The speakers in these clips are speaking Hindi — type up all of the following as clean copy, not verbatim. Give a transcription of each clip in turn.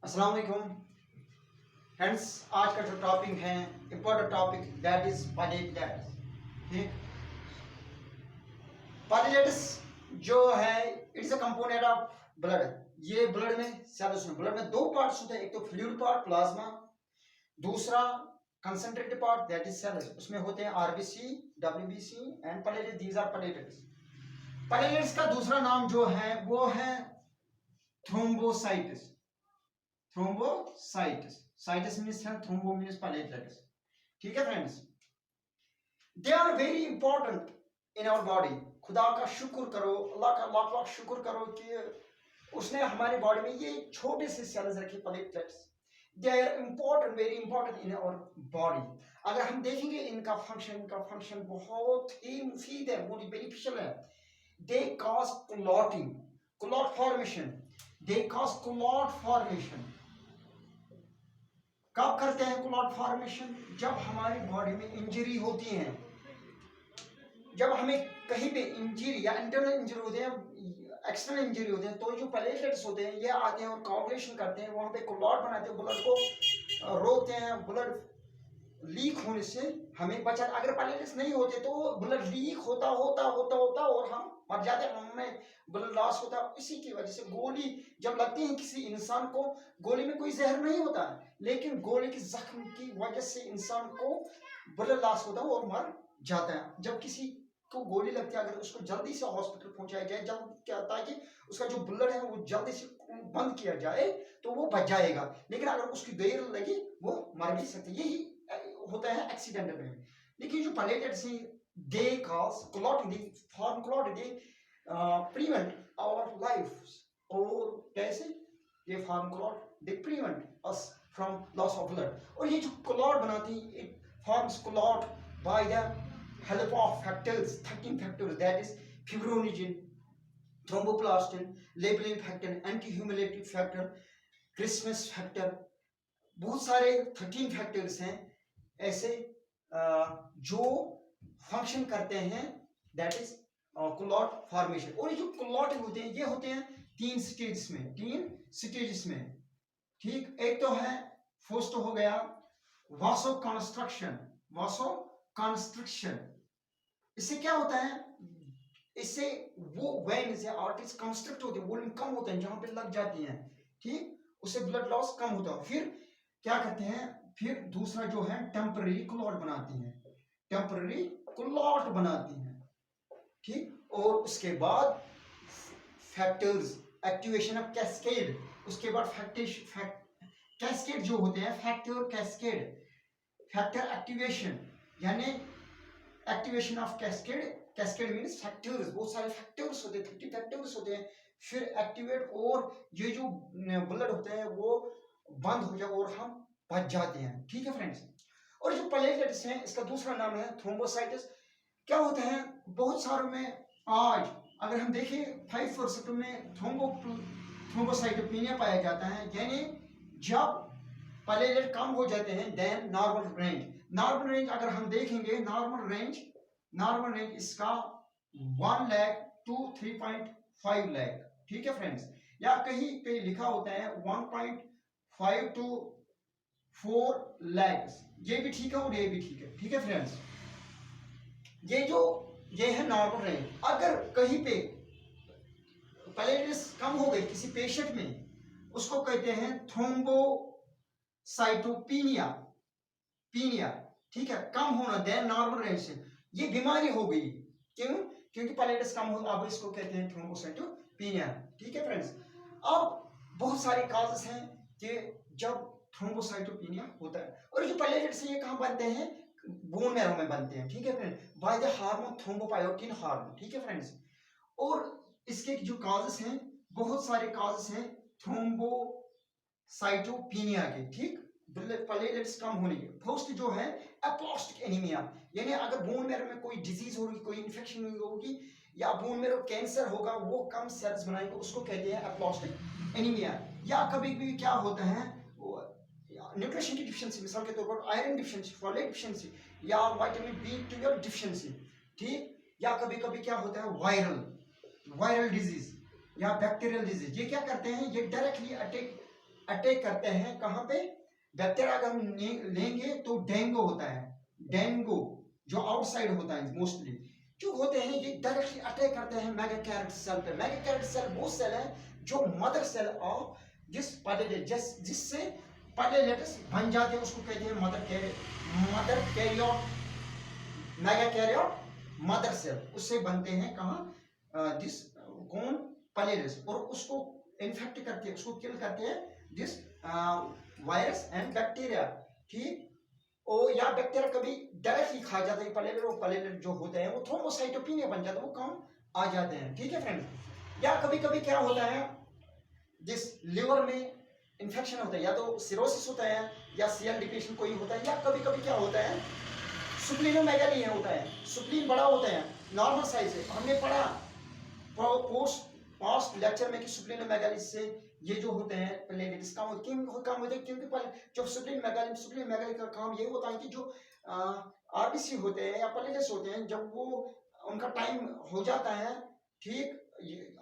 अस्सलाम वालेकुम फ्रेंड्स। आज का जो टॉपिक है important topic that is platelets. ठीक, प्लेटलेट्स जो है it's a component of blood. ये ब्लड में सेल्स में ब्लड में दो पार्ट्स होते हैं, एक तो फ्लूइड पार्ट प्लाज्मा, दूसरा concentrated part that is cells. उसमें होते हैं RBC, WBC and platelets. These are platelets. Platelets का दूसरा नाम जो है वो है थ्रोम्बोसाइट्स। थ्रोम्बोसाइट्स, साइट्स मीन्स है, थ्रोम्बो मीन्स प्लेटलेट्स। ठीक है friends, they are very important in our body. खुदा का शुक्र करो, अल्लाह का लाख लाख शुक्र करो कि उसने हमारे बॉडी में ये छोटे से सेल्स रखे platelets. They are important, very important in our body. अगर हम देखेंगे इनका फंक्शन बहुत ही मुफीद है, बहुत बेनिफिशियल है। They cause clotting, clot formation. They cause clot formation. कब करते हैं क्लॉट फॉर्मेशन? जब हमारी बॉडी में इंजरी होती है, जब हमें कहीं पे इंजरी या इंटरनल इंजरी होते हैं, एक्सटर्नल इंजरी होते हैं, तो जो प्लेटलेट्स होते हैं ये आते हैं और कोआगुलेशन करते हैं, वहां पे क्लॉट बनाते हैं, ब्लड को रोकते हैं, ब्लड लीक होने से हमें बचा। अगर प्लेटलेट्स नहीं होते तो ब्लड लीक होता होता होता होता और हम मर जाते हैं, हमें ब्लड लॉस होता है। इसी की वजह से गोली जब लगती है किसी इंसान को, गोली में कोई जहर नहीं होता है, लेकिन गोली की जख्म की वजह से इंसान को ब्लड लॉस होता है और मर जाता है। जब किसी को गोली लगती है, अगर उसको जल्दी से हॉस्पिटल पहुंचाया जाए, जल्द क्या होता है कि उसका जो ब्लड है वो जल्दी से बंद किया जाए तो वो बच जाएगा, लेकिन अगर उसकी देर लगी वो मर भी सकती है। यही होता है एक्सीडेंटल में। लेकिन जो प्लेटलेट्स हैं they cause clot, they form clot, they prevent our life. और कैसे ये form clot? They prevent us from loss of blood. और ये जो क्लॉट बनाती है, it forms clot by the help of factors, 13 factors that is fibrinogen, thromboplastin, labile factor, anti haemophilic factor, Christmas factor. बहुत सारे 13 फैक्टर्स हैं ऐसे जो फंक्शन करते हैं दैट इज क्लॉट फॉर्मेशन। और ये जो क्लॉट होते हैं ये होते हैं तीन स्टेजेस में। ठीक, एक तो है फर्स्ट हो गया वासो कंस्ट्रक्शन। वासो कंस्ट्रक्शन, इससे क्या होता है? इससे वो वेन्स या आर्टरीज कंस्ट्रक्ट होते हैं, वॉल्यूम कम होते हैं जहां पे लग जाती हैं। ठीक, उससे ब्लड लॉस कम होता है। फिर क्या करते हैं? फिर दूसरा जो है टेम्पररी क्लॉट बनाती है, टेम्पररी क्लॉट बनाती है। ठीक, और उसके बाद फैक्टर्स, एक्टिवेशन ऑफ कैस्केड। उसके बाद कैस्केड जो होते हैं, फैक्टर कैस्केड, फैक्टर एक्टिवेशन, यानी activation of cascade. Cascade means factors, बहुत सारे फैक्टर्स होते हैं, 30 फैक्टर्स होते हैं। फिर एक्टिवेट, और ये जो ब्लड होते हैं वो बंद हो जाए और हम बच जाते हैं। ठीक है फ्रेंड्स, और जो प्लेटलेट्स हैं इसका दूसरा नाम है थ्रोम्बोसाइट्स। क्या होते हैं बहुत सारों में, आज अगर हम देखें 5% में थ्रोम्बोसाइटोपेनिया पाया जाता है, यानी जब प्लेटलेट कम हो जाते हैं then normal range. Normal range अगर हम देखेंगे, नॉर्मल रेंज इसका 1 लाख टू 3.5 लाख। ठीक है फ्रेंड्स, या कहीं पे लिखा होता है 1.5 टू 4 लाख। ये भी ठीक है और ये भी ठीक है। ठीक है फ्रेंड्स, ये है नॉर्मल रेंज। अगर कहीं पे प्लेटलेट्स कम हो गए किसी पेशेंट में, उसको कहते हैं थ्रोम्बोसाइटोपेनिया। ठीक है, कम होना देन नॉर्मल रेंज से, ये बीमारी हो गई। क्यों? क्योंकि प्लेटलेट्स कम हो, अब इसको कहते हैं थ्रोम्बोसाइटोपेनिया। ठीक है फ्रेंड्स, अब बहुत सारे काजेस हैं कि जब थ्रोम्बोसाइटोपेनिया होता है। और जो प्लेटलेट्स ये कहां बनते हैं? बोन मैरो में बनते हैं। ठीक है friends, by the hormone thrombopoietin hormone. ठीक है फ्रेंड्स, और इसके जो काजेस हैं, बहुत सारे काजेस हैं थ्रोम्बोसाइटोपेनिया के। ठीक, प्लेटलेट्स कम होने के। फर्स्ट जो है एप्लास्टिक एनीमिया, यानी अगर बोन मैरो में कोई डिजीज होगी, कोई इन्फेक्शन होगी या बोन मैरो कैंसर होगा, वो कम सेल्स बनाएंगे, उसको कहते हैं एप्लास्टिक एनीमिया। या कभी कभी क्या होता है न्यूट्रिशन की डिफिशियंसी, मिसाल के तौर पर आयरन डिफिशियंसी, फॉलेट डिफिशियंसी या विटामिन B12 डिफिशियंसी। ठीक, या कभी कभी क्या होता है वायरल डिजीज या बैक्टीरियल डिजीज। ये क्या करते हैं? ये डायरेक्टली अटैक अटैक करते हैं कहाँ पे, बैक्टीरिया अगर हम लेंगे तो डेंगू होता है, डेंगू जो आउटसाइड होता है मोस्टली जो होते हैं ये डायरेक्टली अटैक करते हैं मेगाकैरियोट सेल पे। मेगाकैरियोट सेल वो सेल है जो मदर सेल ऑफ जिस जिससे प्लेटलेट्स बन जाते हैं उसको कहते हैं मदर कैरियोट, मेगाकैरियोट मदर सेल उससे बनते हैं कहाँ दिस कौन प्लेटलेट्स, और उसको इन्फेक्ट करते हैं, उसको किल करते हैं दिस वायरस एंड बैक्टीरिया, ठीक। और या बैक्टीरिया कभी डायरेक्टली खा जाते हैं प्लेटलेट, और प्लेटलेट जो होते हैं वो थ्रोम्बोसाइटोपिनिया बन जाते हैं, वो काम आ जाते हैं, ठीक है फ्रेंड। या कभी कभी क्या होता है जिस लिवर में इन्फेक्शन होता है, या तो सिरोसिस होता है या सीएल डिप्रेशन कोई होता है, या कभी कभी क्या होता है सुप्लीनोमेगाली होता है, सुप्लीन बड़ा होता है नॉर्मल साइज है। हमने पढ़ा पास्ट लेक्चर में कि सुप्लीनोमेगाली से ये जो होते हैं प्लेटलेट्स काम होते हैं, क्योंकि जो सुप्लीनोमेगाली का काम ये होता है कि जो आरबीसी होते हैं या प्लेटलेट्स होते हैं जब वो उनका टाइम हो जाता है, ठीक,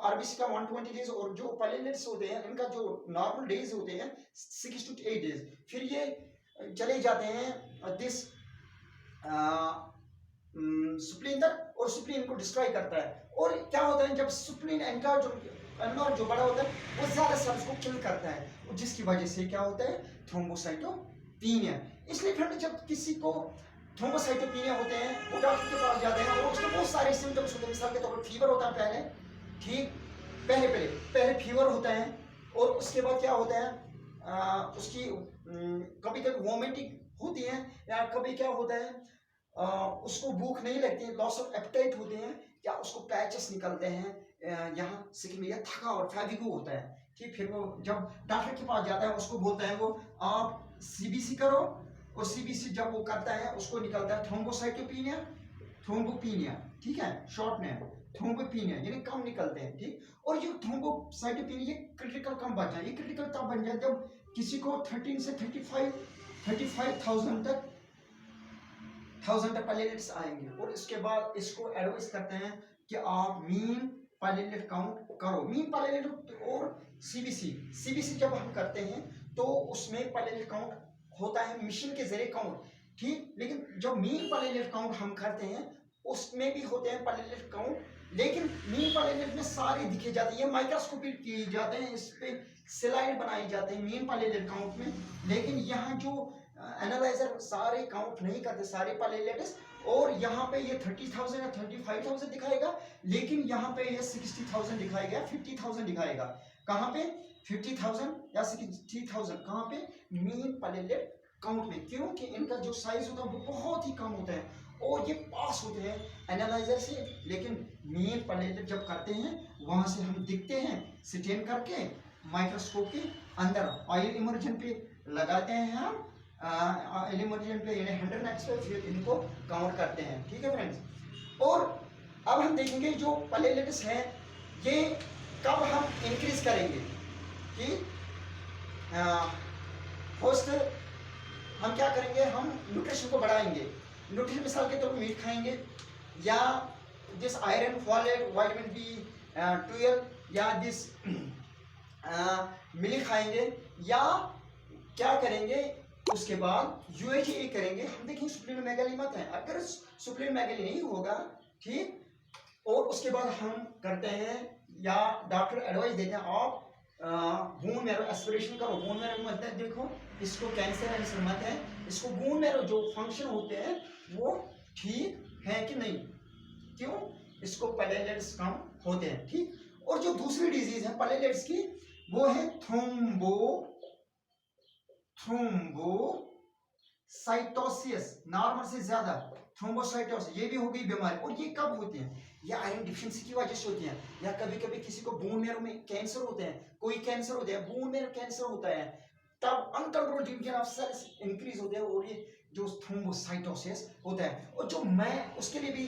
आरबीसी का 120 डेज, और जो प्लेटलेट्स होते हैं इनका जो नॉर्मल डेज होते हैं 6 to 8 डेज, फिर ये चले जाते हैं दिस सुप्लीन तक, और सुप्लीन को डिस्ट्रॉय करता है। और क्या होता है जब सुप्लीन इनका जो बड़ा होता है वो ज्यादा सेल्स को किल करता है, और जिसकी वजह से क्या होता है थ्रोम्बोसाइटोपिनिया। इसलिए फ्रेंड जब किसी को थ्रोम्बोसाइटोपिनिया होते हैं वो डॉक्टर के पास जाते हैं और उसके बहुत सारे सिम्टम्स होते हैं, मिसाल के तौर पर फीवर होता है पहले, ठीक, पहले फीवर होता है, और उसके बाद क्या होता है उसकी कभी कभी वॉमिटिंग होती है, या कभी क्या होता है उसको भूख नहीं लगती है, लॉस ऑफ एपेटाइट होते हैं, या उसको पैचेस निकलते हैं यहाँ स्किन में, या थका और फैविगो होता है, ठीक। फिर वो जब डॉक्टर के पास जाता है उसको बोलता है वो आप सीबीसी करो, और सीबीसी जब वो करता है उसको निकलता है थ्रोम्बोपिनिया, ठीक है, शॉर्ट नेम थ्रोम्बोपिनिया, यानी कम निकलते हैं, ठीक। और ये थ्रोम्बोसाइटोपिनिया ये क्रिटिकल कम बन जाए, ये क्रिटिकल तब बन जाए जब किसी को 13 से 35,000 तक प्लेटलेट्स आएंगे, और इसके बाद इसको एडवाइस करते हैं कि आप मीन प्लेटलेट काउंट करो। मीन प्लेटलेट और सीबीसी जब हम करते हैं तो उसमें प्लेटलेट काउंट होता है मशीन के जरिए काउंट, ठीक। लेकिन जब मीन प्लेटलेट काउंट हम करते हैं उसमें भी होते हैं प्लेटलेट काउंट, लेकिन मीन प्लेटलेट में सारे दिखे जाते हैं, ये माइक्रोस्कोपी किए जाते हैं, इस पे स्लाइड बनाई जाती है मीन प्लेटलेट काउंट में, लेकिन यहाँ जो एनालाइजर सारे काउंट नहीं करते सारे प्लेटलेट्स, और यहाँ पे ये 30,000 या 35,000 दिखाएगा, लेकिन यहाँ पे ये 60,000 दिखाएगा, 50,000 दिखाएगा, कहाँ पे 50,000 या 60,000, कहाँ पे मीन प्लेटलेट काउंट में, क्योंकि इनका जो साइज होता है वो बहुत ही कम होता है, और ये पास होते हैं एनालाइजर से। लेकिन मीन प्लेटलेट जब करते हैं वहां से हम दिखते हैं स्टेन करके माइक्रोस्कोप के अंदर ऑयल इमर्जन पे लगाते हैं हम, एलिमोनियम पे 100x पे फिर इनको काउंट करते हैं, ठीक है फ्रेंड्स। और अब हम देखेंगे जो प्लेटलेट्स हैं ये कब हम इंक्रीज करेंगे, कि फर्स्ट हम क्या करेंगे, हम न्यूट्रिशन को बढ़ाएंगे। न्यूट्रिशन मिसाल के तौर पर मीट खाएंगे, या this iron folate vitamin B12, या दिस मिल्क खाएंगे, या क्या करेंगे उसके बाद यूएचए करेंगे। हम देखेंगे सुप्लीनोमेगाली मत है, अगर सुप्लीनोमेगाली नहीं होगा, ठीक, और उसके बाद हम करते हैं या डॉक्टर एडवाइस देते हैं आप बोन मैरो एस्पिरेशन करो। बोन मैरो मत है, देखो इसको कैंसर मत है, इसको बोन मैरो जो फंक्शन होते हैं वो ठीक है कि नहीं, क्यों, इसको प्लेटलेट्स कम होते हैं, ठीक। और जो दूसरी डिजीज है प्लेटलेट्स की वो है थ्रोम्बोसाइटोसिस, नॉर्मल से ज्यादा थ्रोम्बोसाइटोसिस, ये भी हो गई बीमारी। और ये कब होती है, ये आयरन डिफिशिएंसी की वजह से होती है, या कभी कभी किसी को बोन मैरो में कैंसर होते हैं, कोई कैंसर होता है, बोन मैरो कैंसर होता है, तब uncontrolled division of cells increase होते हैं, और ये जो थ्रोम्बोसाइटोसिस होता है। और जो मैं उसके लिए भी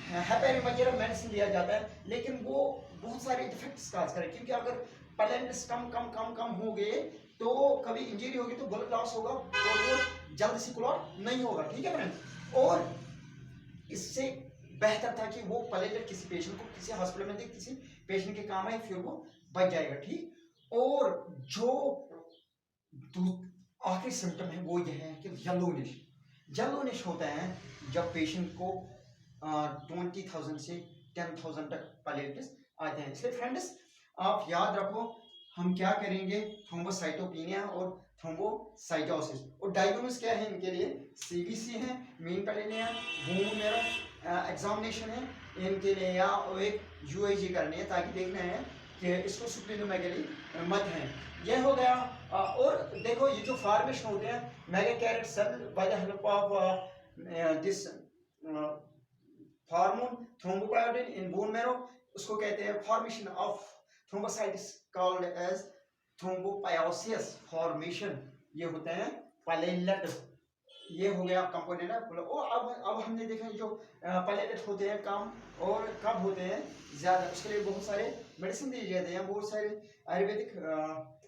हेपेरिन वगैरह मेडिसिन दिया जाता है, लेकिन वो बहुत सारे इफेक्ट्स काज करे, क्योंकि अगर प्लेटलेट्स कम हो गए तो कभी इंजरी होगी तो ब्लड लॉस होगा, और वो जल्द से क्लॉट नहीं होगा, ठीक है फ्रेंड। और इससे बेहतर था कि वो प्लेटलेट किसी पेशेंट को किसी हॉस्पिटल में दे, किसी पेशेंट के काम आए, फिर वो बच जाएगा, ठीक। और जो आखिरी सिम्टम है वो यह है कि येलोनिश होता है जब पेशेंट को 20,000 से 10,000 तक प्लेटलेट्स आते हैं। इसलिए फ्रेंड्स आप याद रखो हम क्या करेंगे, थ्रोम्बोसाइटोपेनिया और थ्रोम्बोसाइटोसिस, और डायग्नोसिस क्या है इनके लिए, सीबीसी है, मीन प्लेनिया, बोन मैरो एग्जामिनेशन है इनके लिए, या एक यूएजी करनी है ताकि देखना है कि इसको सुप्रीनोमेगली मत है। यह हो गया। और देखो ये जो फॉर्मेशन होते हैं megakaryocyte cell by the help of this hormone thrombopoietin in bone marrow, उसको कहते हैं formation of thrombocytes called as thrombopoiesis formation. ये होते हैं प्लेटलेट। ये हो गया कंपोनेंट है। और अब हमने देखा जो प्लेटलेट होते हैं कम और कब होते हैं ज्यादा, उसके लिए बहुत सारे मेडिसिन दिए जाते हैं, बहुत सारे आयुर्वेदिक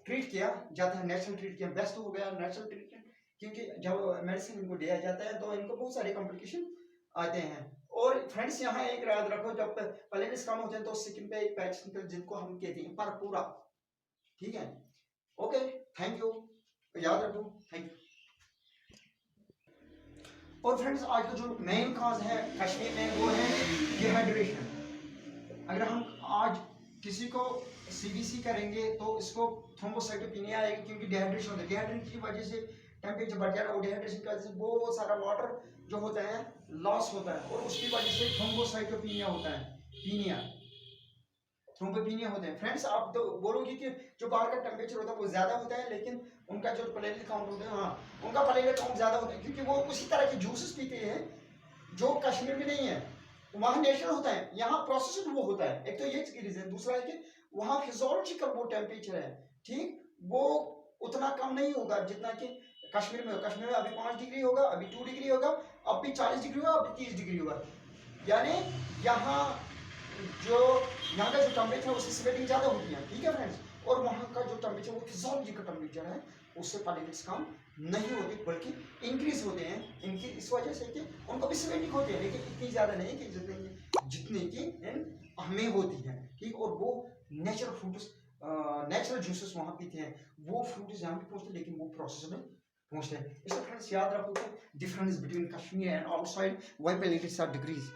ट्रीट किया जाता है, नेचुरल ट्रीट किया बेस्ट हो गया नेचुरल ट्रीटमेंट, क्योंकि जब मेडिसिन इनको दिया जाता है तो इनको बहुत सारे कॉम्प्लिकेशन आते हैं। और फ्रेंड्स यहाँ एक याद रखो, जब प्लेटलेट्स कम होते हैं तो स्किन पे एक पैच निकल जिनको हम कहते हैं परपूरा, ठीक है। ओके, थैंक यू, याद रखो, थैंक यू। और फ्रेंड्स आज का जो मेन कॉज है कश्मीर में वो है डिहाइड्रेशन। अगर हम आज किसी को सीबीसी करेंगे तो इसको थ्रोम्बोसाइटोपेनिया आएगी, क्योंकि डिहाइड्रेशन होता है। डिहाइड्रेशन की वजह से टेम्परेचर बढ़ जाता है और डिहाइड्रेशन की वजह से बहुत सारा वाटर जो होता है लॉस होता है और उसकी वजह से थ्रोम्बोसाइटोपेनिया होता है, पीनिया थ्रोम्बोपेनिया होते हैं। फ्रेंड्स आप तो बोलोगे कि जो बाहर का टेम्परेचर होता है वो ज्यादा होता है, लेकिन उनका जो प्लेटलेट काउंट होते हैं, हाँ उनका प्लेटलेट काउंट ज्यादा होता है, क्योंकि वो उसी तरह के जूसेस पीते हैं जो कश्मीर में नहीं है। वहाँ नेचुरल होता है, यहाँ प्रोसेस्ड वो होता है। एक तो ये रीजन, दूसरा है कि वहाँ फिजियोलॉजिकल वो टेम्परेचर है, ठीक, वो उतना कम नहीं होगा जितना कि कश्मीर में। कश्मीर में अभी 5 डिग्री होगा, अभी 2 डिग्री होगा, अभी 40 डिग्री होगा, अभी 30 डिग्री होगा। यानी यहाँ यहाँ का जो टेम्परेचर है उससे स्वेटिंग ज्यादा होती है, ठीक है फ्रेंड्स। और वहाँ का जो टेम्परेचर वो फिजियोलॉजिकल टेम्परेचर है, उससे प्लेटलेट्स कम नहीं होती बल्कि इंक्रीज होते हैं। इनकी इस वजह से कि उनको भी स्वेटिंग होती है, लेकिन इतनी ज्यादा नहीं कि जितनी की हमें होती है, ठीक। और वो नेचुरल फ्रूट्स नेचुरल जूसेस वहाँ पीते हैं, वो फ्रूट्स यहाँ पे पहुँचते हैं लेकिन वो प्रोसेस में पहुँचते हैं। इसलिए फ्रेंड्स याद रखो कि difference between Kashmir and outside, why platelets are decrease.